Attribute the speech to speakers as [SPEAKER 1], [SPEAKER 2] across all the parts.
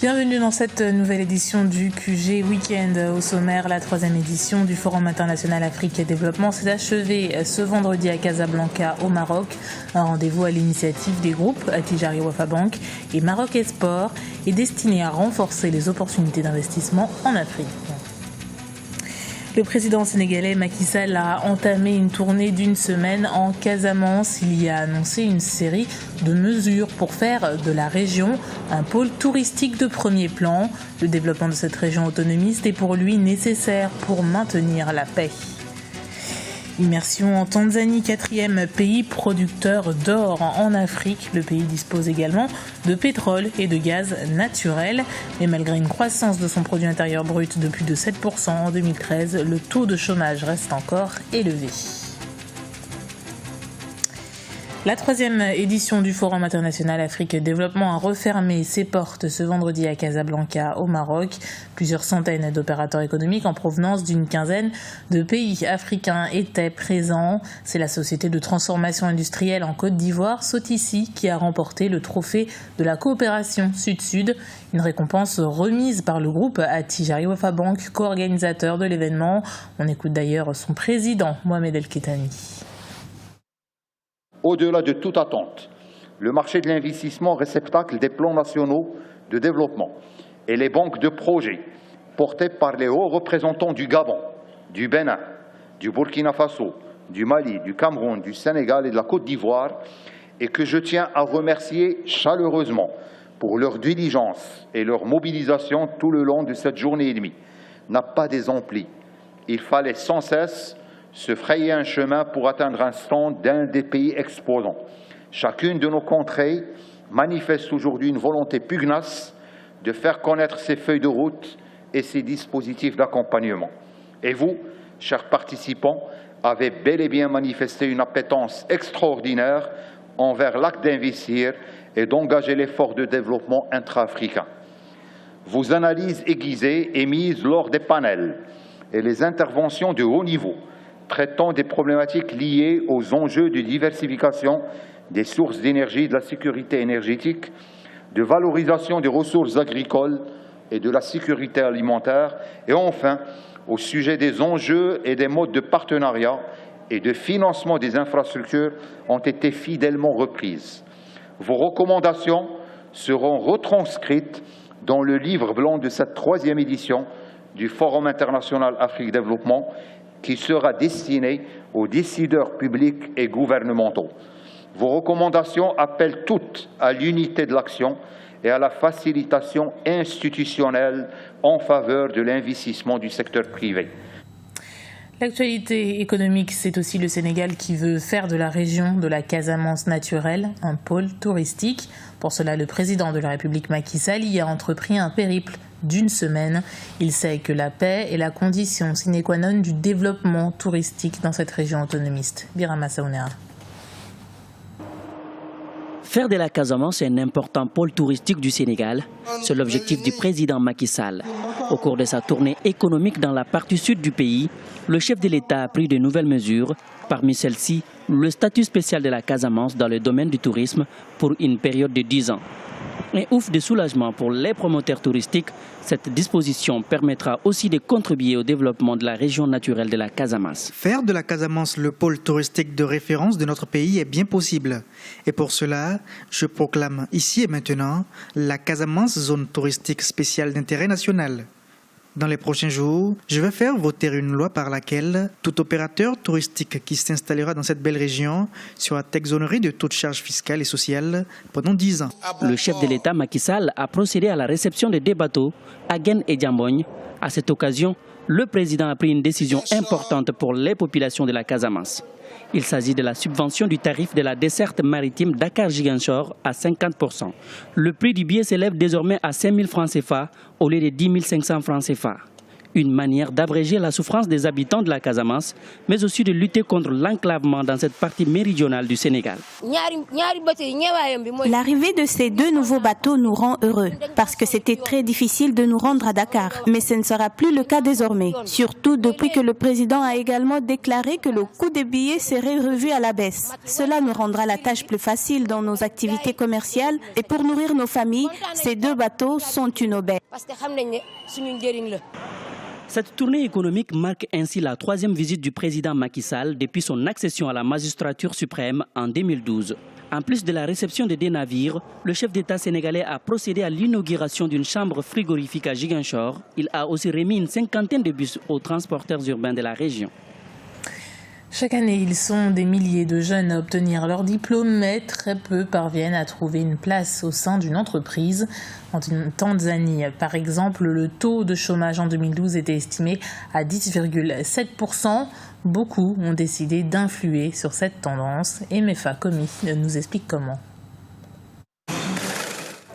[SPEAKER 1] Bienvenue dans cette nouvelle édition du QG Week-end. Au sommaire, la 3e édition du Forum international Afrique et Développement s'est achevée ce vendredi à Casablanca au Maroc. Un rendez-vous à l'initiative des groupes Attijari Wafa Bank et Maroc Export est destiné à renforcer les opportunités d'investissement en Afrique. Le président sénégalais Macky Sall a entamé une tournée d'une semaine en Casamance. Il y a annoncé une série de mesures pour faire de la région un pôle touristique de premier plan. Le développement de cette région autonomiste est pour lui nécessaire pour maintenir la paix. Immersion en Tanzanie, 4e pays producteur d'or en Afrique. Le pays dispose également de pétrole et de gaz naturel. Mais malgré une croissance de son produit intérieur brut de plus de 7% en 2013, le taux de chômage reste encore élevé. La 3e édition du Forum international Afrique et Développement a refermé ses portes ce vendredi à Casablanca au Maroc. Plusieurs centaines d'opérateurs économiques en provenance d'une quinzaine de pays africains étaient présents. C'est la société de transformation industrielle en Côte d'Ivoire, Sotici, qui a remporté le trophée de la coopération Sud-Sud, une récompense remise par le groupe Attijari Wafa Bank, co-organisateur de l'événement. On écoute d'ailleurs son président, Mohamed El Kettani.
[SPEAKER 2] Au-delà de toute attente, le marché de l'investissement réceptacle des plans nationaux de développement et les banques de projets portées par les hauts représentants du Gabon, du Bénin, du Burkina Faso, du Mali, du Cameroun, du Sénégal et de la Côte d'Ivoire, et que je tiens à remercier chaleureusement pour leur diligence et leur mobilisation tout le long de cette journée et demie, n'a pas désempli. Il fallait sans cesse se frayer un chemin pour atteindre un stand d'un des pays exposants. Chacune de nos contrées manifeste aujourd'hui une volonté pugnace de faire connaître ses feuilles de route et ses dispositifs d'accompagnement. Et vous, chers participants, avez bel et bien manifesté une appétence extraordinaire envers l'acte d'investir et d'engager l'effort de développement intra-africain. Vos analyses aiguisées émises lors des panels et les interventions de haut niveau traitant des problématiques liées aux enjeux de diversification des sources d'énergie, de la sécurité énergétique, de valorisation des ressources agricoles et de la sécurité alimentaire, et enfin au sujet des enjeux et des modes de partenariat et de financement des infrastructures ont été fidèlement reprises. Vos recommandations seront retranscrites dans le livre blanc de cette 3e édition du Forum international Afrique Développement, qui sera destiné aux décideurs publics et gouvernementaux. Vos recommandations appellent toutes à l'unité de l'action et à la facilitation institutionnelle en faveur de l'investissement du secteur privé.
[SPEAKER 1] L'actualité économique, c'est aussi le Sénégal qui veut faire de la région de la Casamance naturelle un pôle touristique. Pour cela, le président de la République Macky Sall y a entrepris un périple d'une semaine. Il sait que la paix est la condition sine qua non du développement touristique dans cette région autonomiste. Birama Saounera.
[SPEAKER 3] Faire de la Casamance un important pôle touristique du Sénégal, c'est l'objectif du président Macky Sall. Au cours de sa tournée économique dans la partie sud du pays, le chef de l'État a pris de nouvelles mesures. Parmi celles-ci, le statut spécial de la Casamance dans le domaine du tourisme pour une période de 10 ans. Un ouf de soulagement pour les promoteurs touristiques, cette disposition permettra aussi de contribuer au développement de la région naturelle de la Casamance.
[SPEAKER 4] Faire de la Casamance le pôle touristique de référence de notre pays est bien possible. Et pour cela, je proclame ici et maintenant la Casamance zone touristique spéciale d'intérêt national. Dans les prochains jours, je vais faire voter une loi par laquelle tout opérateur touristique qui s'installera dans cette belle région sera exonéré de toute charge fiscale et sociale pendant 10 ans.
[SPEAKER 3] Le chef de l'État Macky Sall a procédé à la réception de 2 bateaux, Agen et Diambogne. À cette occasion, le président a pris une décision importante pour les populations de la Casamance. Il s'agit de la subvention du tarif de la desserte maritime Dakar-Ziguinchor à 50%. Le prix du billet s'élève désormais à 5 000 francs CFA au lieu de 10 500 francs CFA. Une manière d'abréger la souffrance des habitants de la Casamance, mais aussi de lutter contre l'enclavement dans cette partie méridionale du Sénégal.
[SPEAKER 5] L'arrivée de ces 2 nouveaux bateaux nous rend heureux, parce que c'était très difficile de nous rendre à Dakar. Mais ce ne sera plus le cas désormais, surtout depuis que le président a également déclaré que le coût des billets serait revu à la baisse. Cela nous rendra la tâche plus facile dans nos activités commerciales et pour nourrir nos familles, ces 2 bateaux sont une aubaine.
[SPEAKER 3] Cette tournée économique marque ainsi la 3e visite du président Macky Sall depuis son accession à la magistrature suprême en 2012. En plus de la réception des 2 navires, le chef d'État sénégalais a procédé à l'inauguration d'une chambre frigorifique à Ziguinchor. Il a aussi remis une 50aine de bus aux transporteurs urbains de la région.
[SPEAKER 1] Chaque année, ils sont des milliers de jeunes à obtenir leur diplôme, mais très peu parviennent à trouver une place au sein d'une entreprise. En Tanzanie, par exemple, le taux de chômage en 2012 était estimé à 10,7%. Beaucoup ont décidé d'influer sur cette tendance et Mefa Komi nous explique comment.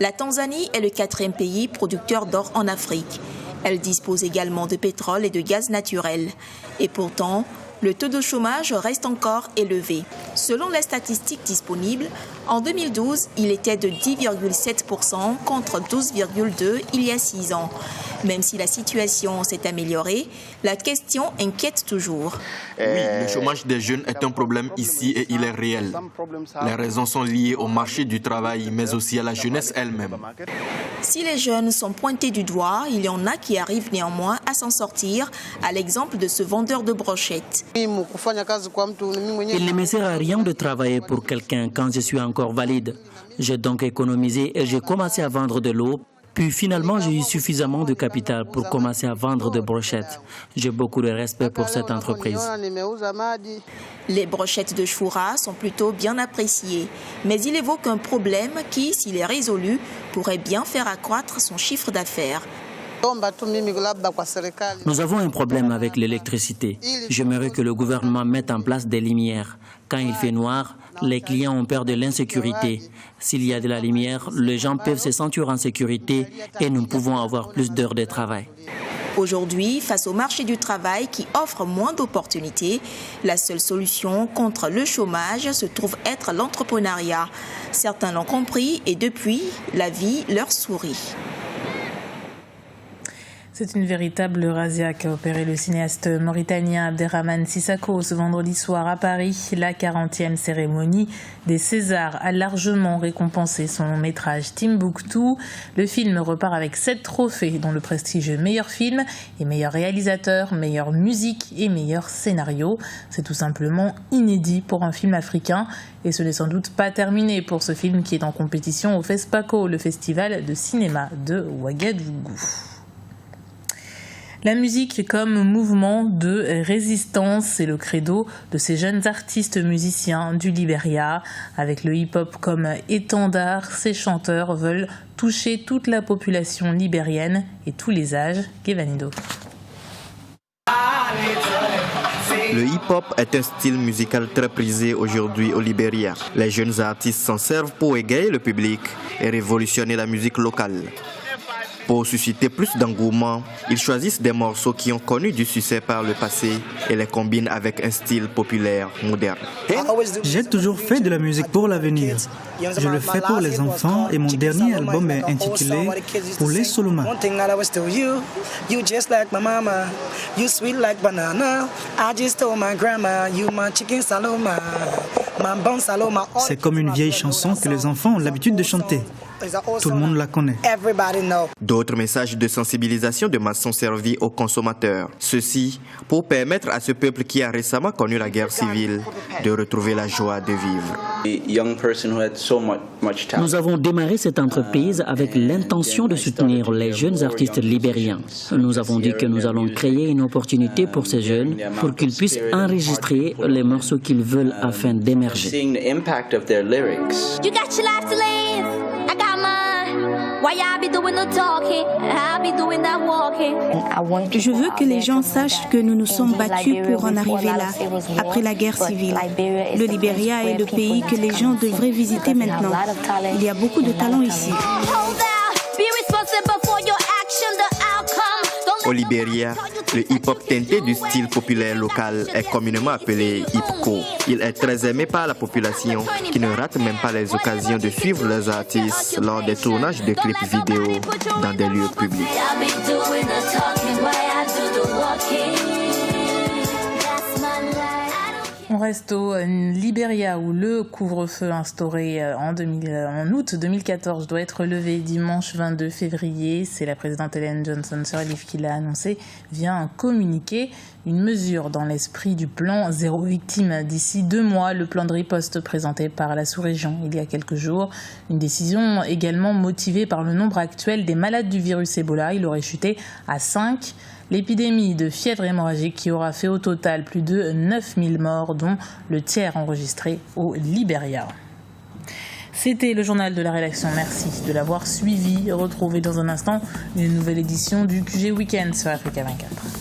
[SPEAKER 6] La Tanzanie est le 4e pays producteur d'or en Afrique. Elle dispose également de pétrole et de gaz naturel. Et pourtant, le taux de chômage reste encore élevé. Selon les statistiques disponibles, en 2012, il était de 10,7% contre 12,2% il y a 6 ans. Même si la situation s'est améliorée, la question inquiète toujours.
[SPEAKER 7] Oui, le chômage des jeunes est un problème ici et il est réel. Les raisons sont liées au marché du travail, mais aussi à la jeunesse elle-même.
[SPEAKER 6] Si les jeunes sont pointés du doigt, il y en a qui arrivent néanmoins à s'en sortir, à l'exemple de ce vendeur de brochettes.
[SPEAKER 3] Il ne me sert à rien de travailler pour quelqu'un quand je suis encore valide. J'ai donc économisé et j'ai commencé à vendre de l'eau. Puis finalement, j'ai eu suffisamment de capital pour commencer à vendre des brochettes. J'ai beaucoup de respect pour cette entreprise.
[SPEAKER 6] Les brochettes de choura sont plutôt bien appréciées. Mais il évoque un problème qui, s'il est résolu, pourrait bien faire accroître son chiffre d'affaires.
[SPEAKER 3] Nous avons un problème avec l'électricité. J'aimerais que le gouvernement mette en place des lumières. Quand il fait noir, les clients ont peur de l'insécurité. S'il y a de la lumière, les gens peuvent se sentir en sécurité et nous pouvons avoir plus d'heures de travail.
[SPEAKER 6] Aujourd'hui, face au marché du travail qui offre moins d'opportunités, la seule solution contre le chômage se trouve être l'entrepreneuriat. Certains l'ont compris et depuis, la vie leur sourit.
[SPEAKER 1] C'est une véritable razzia qu'a opéré le cinéaste mauritanien Abderrahmane Sissako ce vendredi soir à Paris. La 40e cérémonie des Césars a largement récompensé son long métrage Timbuktu. Le film repart avec 7 trophées, dont le prestigieux meilleur film et meilleur réalisateur, meilleure musique et meilleur scénario. C'est tout simplement inédit pour un film africain. Et ce n'est sans doute pas terminé pour ce film qui est en compétition au FESPACO, le festival de cinéma de Ouagadougou. La musique comme mouvement de résistance, c'est le credo de ces jeunes artistes musiciens du Libéria. Avec le hip-hop comme étendard, ces chanteurs veulent toucher toute la population libérienne et tous les âges. Gevanido.
[SPEAKER 7] Le hip-hop est un style musical très prisé aujourd'hui au Libéria. Les jeunes artistes s'en servent pour égayer le public et révolutionner la musique locale. Pour susciter plus d'engouement, ils choisissent des morceaux qui ont connu du succès par le passé et les combinent avec un style populaire moderne.
[SPEAKER 4] J'ai toujours fait de la musique pour l'avenir. Je le fais pour les enfants et mon dernier album est intitulé « Pour les Soloma ». C'est comme une vieille chanson que les enfants ont l'habitude de chanter. Tout le monde la connaît.
[SPEAKER 7] D'autres messages de sensibilisation de masse sont servis aux consommateurs. Ceci pour permettre à ce peuple qui a récemment connu la guerre civile de retrouver la joie de vivre.
[SPEAKER 3] Nous avons démarré cette entreprise avec l'intention de soutenir les jeunes artistes libériens. Nous avons dit que nous allons créer une opportunité pour ces jeunes pour qu'ils puissent enregistrer les morceaux qu'ils veulent afin d'émerger.
[SPEAKER 5] Je veux que les gens sachent que nous nous sommes battus pour en arriver là, après la guerre civile. Le Libéria est le pays que les gens devraient visiter maintenant. Il y a beaucoup de talents ici.
[SPEAKER 7] Au Libéria, le hip-hop teinté du style populaire local est communément appelé hip-hop. Il est très aimé par la population qui ne rate même pas les occasions de suivre leurs artistes lors des tournages de clips vidéo dans des lieux publics.
[SPEAKER 1] On reste au Libéria où le couvre-feu instauré en août 2014 doit être levé dimanche 22 février. C'est la présidente Ellen Johnson Sirleaf qui l'a annoncé via un communiqué. Une mesure dans l'esprit du plan zéro victime d'ici 2 mois, le plan de riposte présenté par la sous-région il y a quelques jours. Une décision également motivée par le nombre actuel des malades du virus Ebola. Il aurait chuté à 5. L'épidémie de fièvre hémorragique qui aura fait au total plus de 9000 morts, dont le tiers enregistré au Libéria. C'était le journal de la rédaction. Merci de l'avoir suivi. Retrouvez dans un instant une nouvelle édition du QG Weekend sur Africa 24.